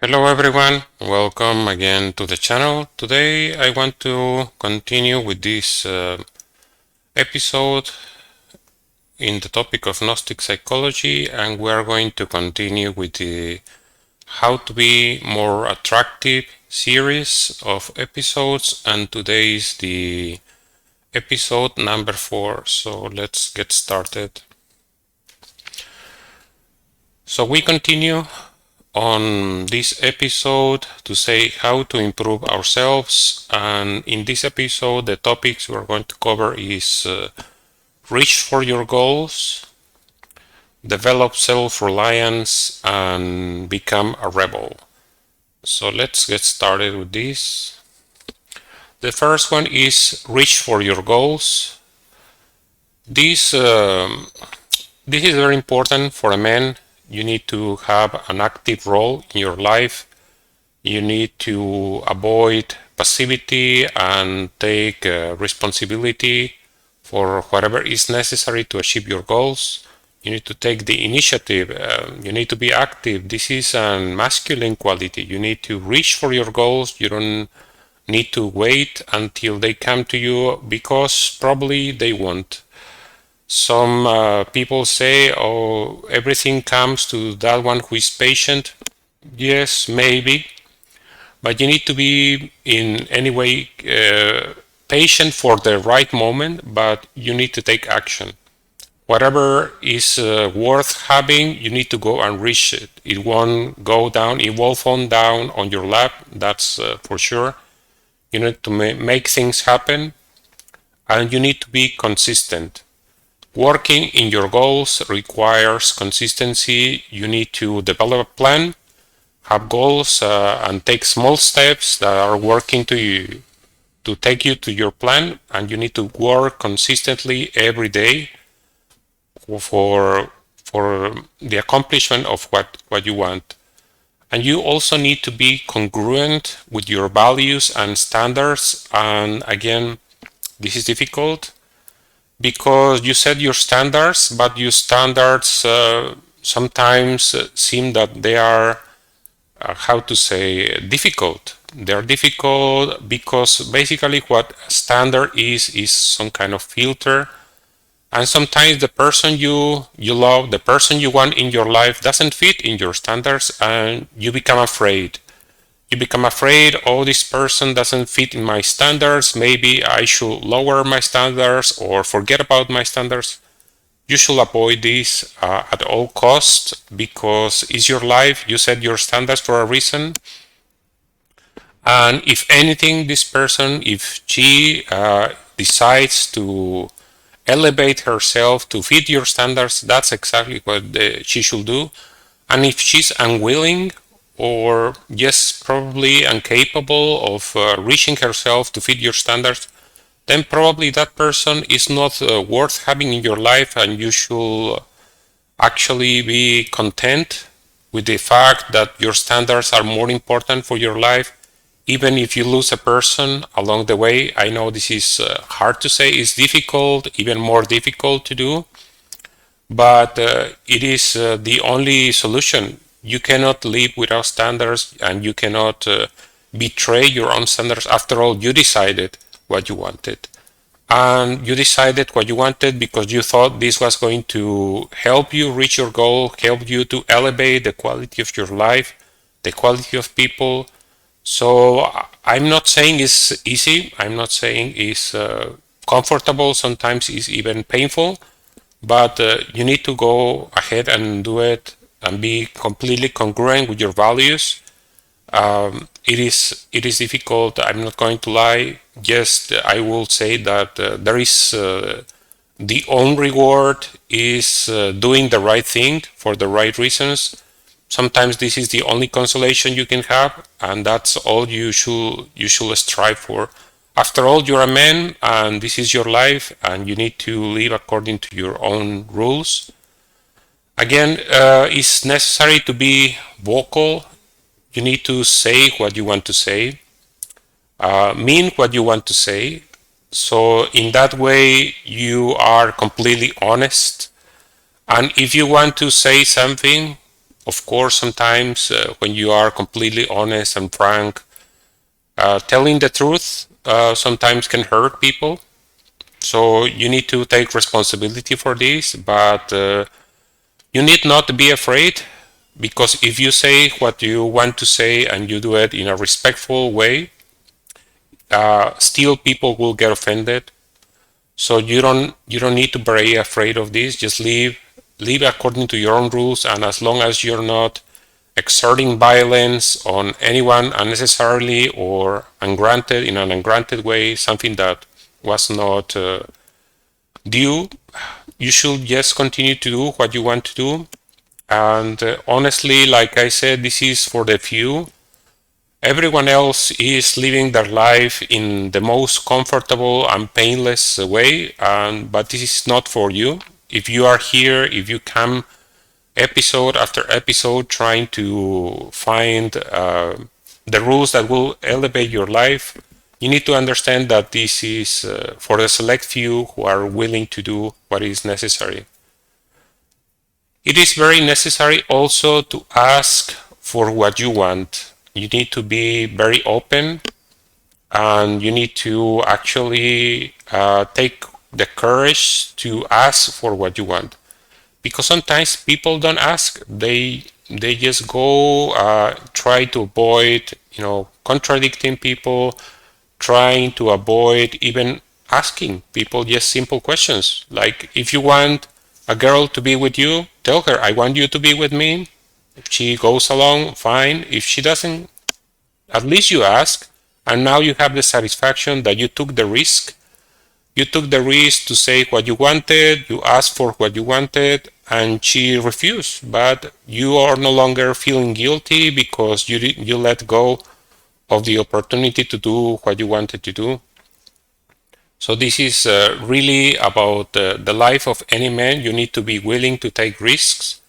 Hello everyone, welcome again to the channel. Today I want to continue with this episode in the topic of Gnostic psychology, and we are going to continue with the how to be more attractive series of episodes, and today is the episode number 4. So let's get started. So we continue on this episode to say how to improve ourselves, and in this episode the topics we're going to cover is reach for your goals, develop self-reliance, and become a rebel. So let's get started with this. The first one is reach for your goals. This is very important for a man. You need to have an active role in your life. You need to avoid passivity and take responsibility for whatever is necessary to achieve your goals. You need to take the initiative. You need to be active. This is a masculine quality. You need to reach for your goals. You don't need to wait until they come to you, because probably they won't. Some people say, oh, everything comes to that one who is patient. Yes, maybe. But you need to be in any way patient for the right moment, but you need to take action. Whatever is worth having, you need to go and reach it. It won't go down, it won't fall down on your lap, that's for sure. You need to make things happen, and you need to be consistent. Working in your goals requires consistency. You need to develop a plan, have goals, and take small steps that are working to take you to your plan, and you need to work consistently every day for the accomplishment of what you want. And you also need to be congruent with your values and standards. And again, this is difficult because you set your standards, but your standards sometimes seem that they are how to say difficult. They're difficult because basically what standard is some kind of filter, and sometimes the person you love, the person you want in your life doesn't fit in your standards, and you become afraid. You become afraid, oh, this person doesn't fit in my standards, maybe I should lower my standards or forget about my standards. You should avoid this at all costs, because it's your life. You set your standards for a reason. And if anything, this person, if she decides to elevate herself to fit your standards, that's exactly what she should do. And if she's unwilling, or yes, probably incapable of reaching herself to fit your standards, then probably that person is not worth having in your life, and you should actually be content with the fact that your standards are more important for your life, even if you lose a person along the way. I know this is hard to say, it's difficult, even more difficult to do, but it is the only solution. You cannot live without standards, and you cannot betray your own standards. After all, you decided what you wanted. And you decided what you wanted because you thought this was going to help you reach your goal, help you to elevate the quality of your life, the quality of people. So I'm not saying it's easy. I'm not saying it's comfortable. Sometimes it's even painful. But you need to go ahead and do it and be completely congruent with your values. It is difficult. I'm not going to lie. Yes, I will say that there is the own reward is doing the right thing for the right reasons. Sometimes this is the only consolation you can have, and that's all you should strive for. After all, you're a man, and this is your life, and you need to live according to your own rules. Again, it's necessary to be vocal. You need to say what you want to say, mean what you want to say. So in that way, you are completely honest. And if you want to say something, Of course, sometimes when you are completely honest and frank, telling the truth sometimes can hurt people. So you need to take responsibility for this, but you need not to be afraid, because if you say what you want to say and you do it in a respectful way, still people will get offended. So you don't need to be very afraid of this. Just live according to your own rules, and as long as you're not exerting violence on anyone unnecessarily or ungranted in an ungranted way, something that was not due, you should just continue to do what you want to do. And honestly, like I said, this is for the few. Everyone else is living their life in the most comfortable and painless way, but this is not for you. If you are here, if you come episode after episode trying to find the rules that will elevate your life, you need to understand that this is for the select few who are willing to do what is necessary. It is very necessary also to ask for what you want. You need to be very open, and you need to actually take the courage to ask for what you want. Because sometimes people don't ask; they just go try to avoid, contradicting people, trying to avoid even asking people just simple questions. Like, if you want a girl to be with you, tell her, I want you to be with me. If she goes along, fine. If she doesn't, at least you ask, and now you have the satisfaction that you took the risk. You took the risk to say what you wanted, you asked for what you wanted, and she refused. But you are no longer feeling guilty because you let go of the opportunity to do what you wanted to do. So this is really about the life of any man. You need to be willing to take risks,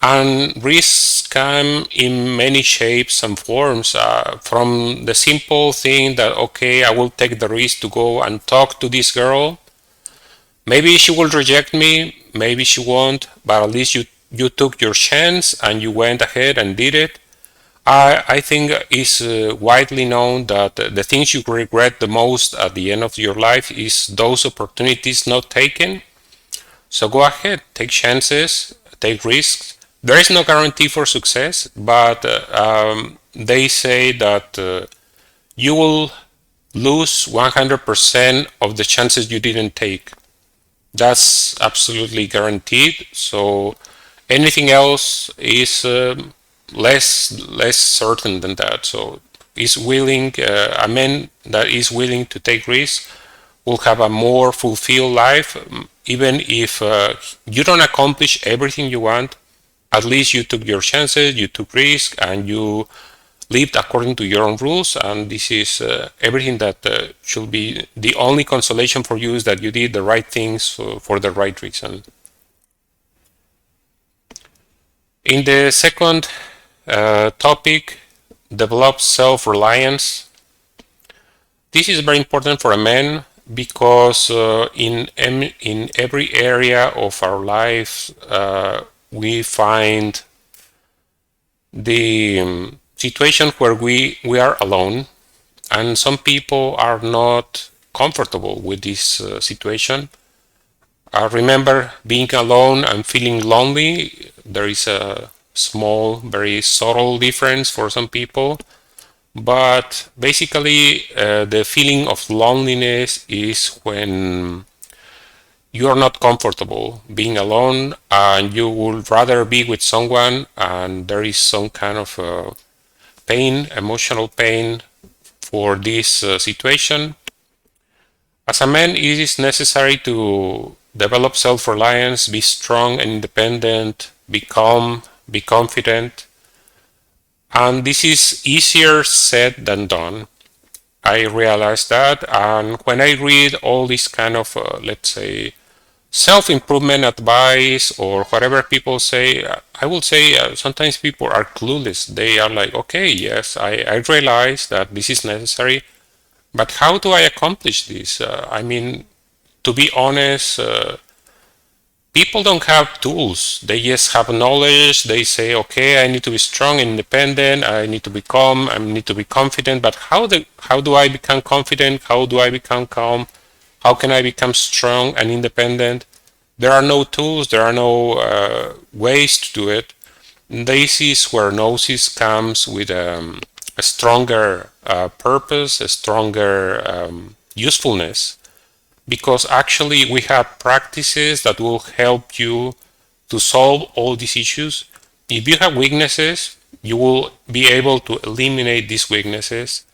and risks come in many shapes and forms. From the simple thing that, okay, I will take the risk to go and talk to this girl. Maybe she will reject me, maybe she won't, but at least you took your chance and you went ahead and did it. I think it's widely known that the things you regret the most at the end of your life is those opportunities not taken. So go ahead, take chances, take risks. There is no guarantee for success, but they say that you will lose 100% of the chances you didn't take. That's absolutely guaranteed. So anything else is less certain than that. So is willing a man that is willing to take risks will have a more fulfilled life, even if you don't accomplish everything you want. At least you took your chances, you took risks, and you lived according to your own rules. And this is everything that should be the only consolation for you, is that you did the right things for the right reason. In the second topic, develop self-reliance. This is very important for a man because in every area of our life we find the situation where we are alone, and some people are not comfortable with this situation. I remember being alone and feeling lonely. There is a small, very subtle difference for some people, but basically the feeling of loneliness is when you are not comfortable being alone and you would rather be with someone, and there is some kind of pain, emotional pain for this situation. As a man, it is necessary to develop self-reliance, be strong and independent, be calm, be confident. And this is easier said than done. I realize that, and when I read all this kind of, let's say, self-improvement advice or whatever people say, I will say sometimes people are clueless. They are like, okay, yes, I realize that this is necessary, but how do I accomplish this? I mean, to be honest, people don't have tools. They just have knowledge. They say, okay, I need to be strong and independent. I need to be calm. I need to be confident. But how do I become confident? How do I become calm? How can I become strong and independent? There are no tools. There are no ways to do it. This is where Gnosis comes with a stronger purpose, a stronger usefulness, because actually we have practices that will help you to solve all these issues. If you have weaknesses, you will be able to eliminate these weaknesses.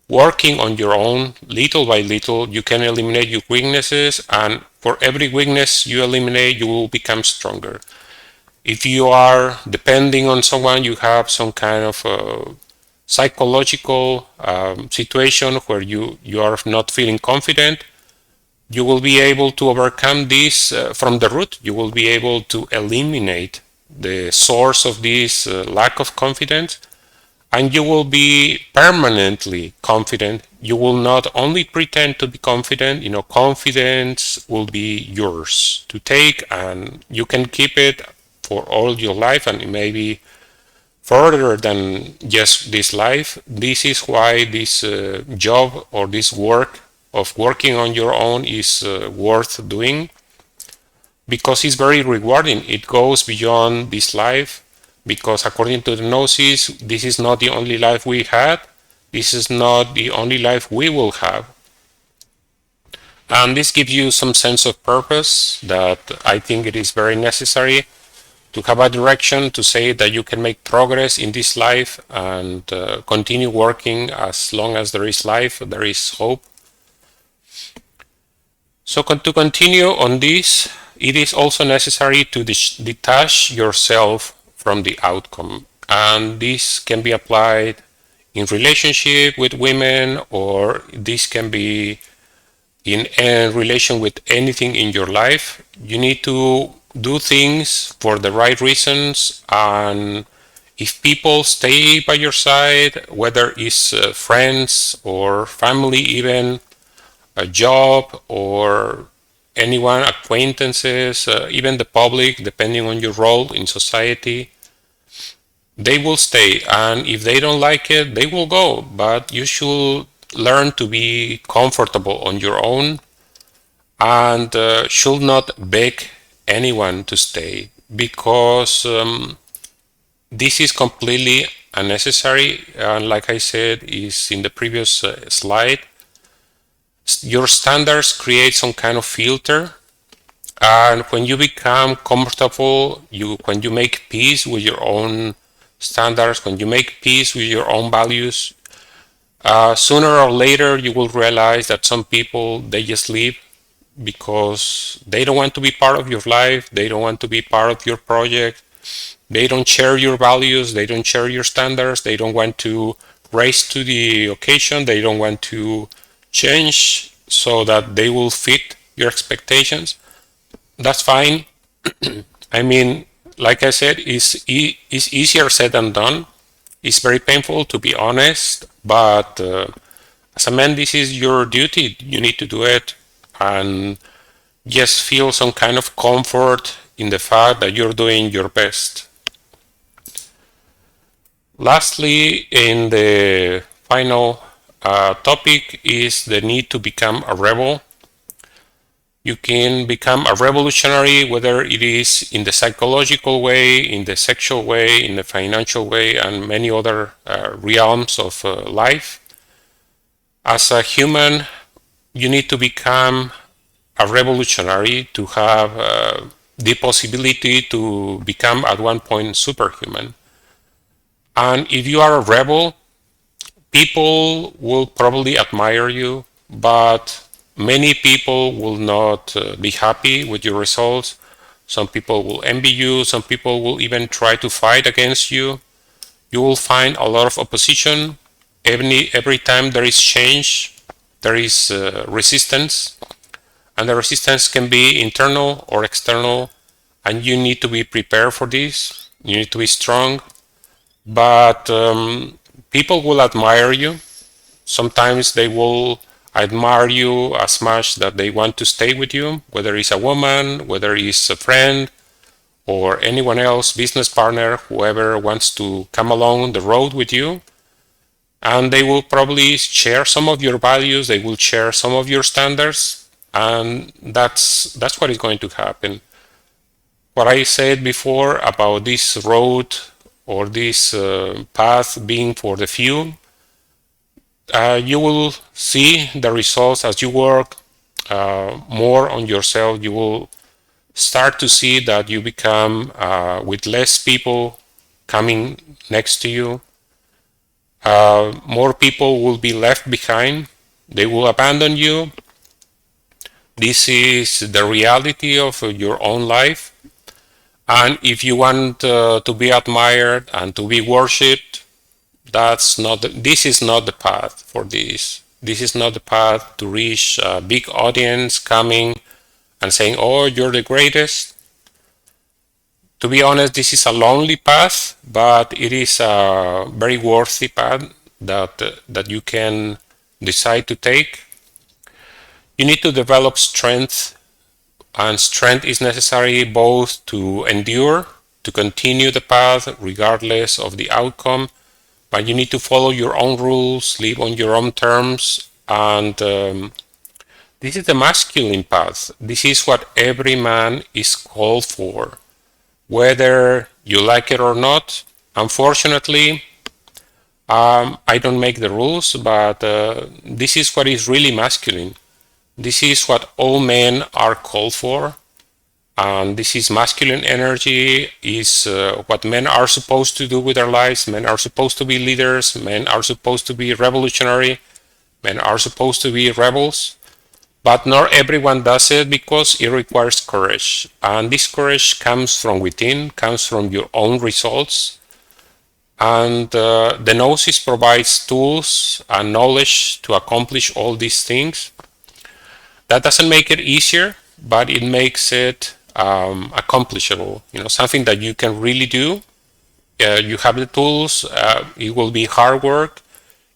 Working on your own, little by little, you can eliminate your weaknesses, and for every weakness you eliminate, you will become stronger. If you are depending on someone, you have some kind of psychological situation where you are not feeling confident, you will be able to overcome this from the root. You will be able to eliminate the source of this lack of confidence, and you will be permanently confident. You will not only pretend to be confident, confidence will be yours to take, and you can keep it for all your life, and maybe further than just this life. This is why this job or this work of working on your own is worth doing, because it's very rewarding. It goes beyond this life, because according to the Gnosis, this is not the only life we had. This is not the only life we will have. And this gives you some sense of purpose that I think it is very necessary to have a direction, to say that you can make progress in this life and continue working. As long as there is life, there is hope. So to continue on this, it is also necessary to detach yourself from the outcome. And this can be applied in relationship with women, or this can be in a relation with anything in your life. You need to do things for the right reasons, and if people stay by your side, whether it's friends or family, even a job or anyone, acquaintances, even the public, depending on your role in society, they will stay, and if they don't like it, they will go. But you should learn to be comfortable on your own, and should not beg anyone to stay, because this is completely unnecessary. And like I said is in the previous slide, your standards create some kind of filter, and when you become comfortable, when you make peace with your own standards, when you make peace with your own values, sooner or later you will realize that some people, they just leave because they don't want to be part of your life, they don't want to be part of your project, they don't share your values, they don't share your standards, they don't want to rise to the occasion, they don't want to change so that they will fit your expectations. That's fine. I mean, like I said, it's easier said than done. It's very painful, to be honest, but as a man, this is your duty. You need to do it, and just feel some kind of comfort in the fact that you're doing your best. Lastly, in the final topic is the need to become a rebel. You can become a revolutionary, whether it is in the psychological way, in the sexual way, in the financial way, and many other realms of life. As a human, you need to become a revolutionary to have the possibility to become at one point superhuman. And if you are a rebel, people will probably admire you, but many people will not be happy with your results. Some people will envy you. Some people will even try to fight against you. You will find a lot of opposition. Every time there is change, there is resistance. And the resistance can be internal or external. And you need to be prepared for this. You need to be strong. But people will admire you. Sometimes they will admire you as much that they want to stay with you, whether it's a woman, whether it's a friend, or anyone else, business partner, whoever wants to come along the road with you. And they will probably share some of your values, they will share some of your standards, and that's what is going to happen. What I said before about this road or this path being for the few, you will see the results as you work more on yourself. You will start to see that you become with less people coming next to you. More people will be left behind. They will abandon you. This is the reality of your own life. And if you want to be admired and to be worshipped, this is not the path for this. This is not the path to reach a big audience coming and saying, "Oh, you're the greatest." To be honest, this is a lonely path, but it is a very worthy path that you can decide to take. You need to develop strength, and strength is necessary both to endure, to continue the path regardless of the outcome, but you need to follow your own rules, live on your own terms, and this is the masculine path. This is what every man is called for, whether you like it or not. Unfortunately, I don't make the rules, but this is what is really masculine. This is what all men are called for, and this is masculine energy, is what men are supposed to do with their lives. Men are supposed to be leaders, men are supposed to be revolutionary, men are supposed to be rebels, but not everyone does it because it requires courage, and this courage comes from within, comes from your own results. And the Gnosis provides tools and knowledge to accomplish all these things. That doesn't make it easier, but it makes it accomplishable. Something that you can really do. You have the tools. It will be hard work.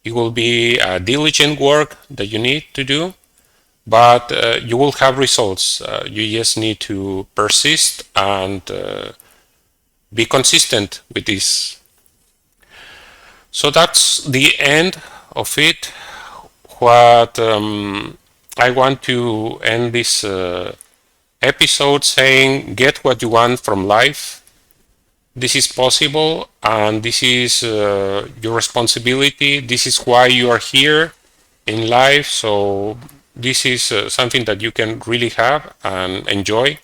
It will be diligent work that you need to do, but you will have results. You just need to persist and be consistent with this. So that's the end of it. What I want to end this episode saying, get what you want from life. This is possible, and this is your responsibility. This is why you are here in life. So this is something that you can really have and enjoy.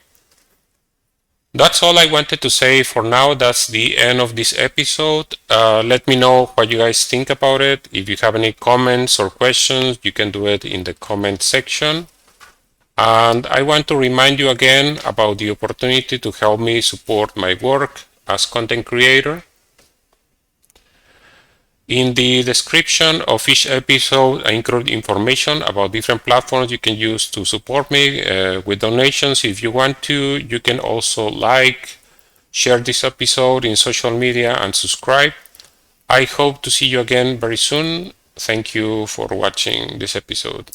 That's all I wanted to say for now. That's the end of this episode. Let me know what you guys think about it. If you have any comments or questions, you can do it in the comment section. And I want to remind you again about the opportunity to help me support my work as content creator. In the description of each episode, I include information about different platforms you can use to support me with donations. If you want to, you can also share this episode in social media, and subscribe. I hope to see you again very soon. Thank you for watching this episode.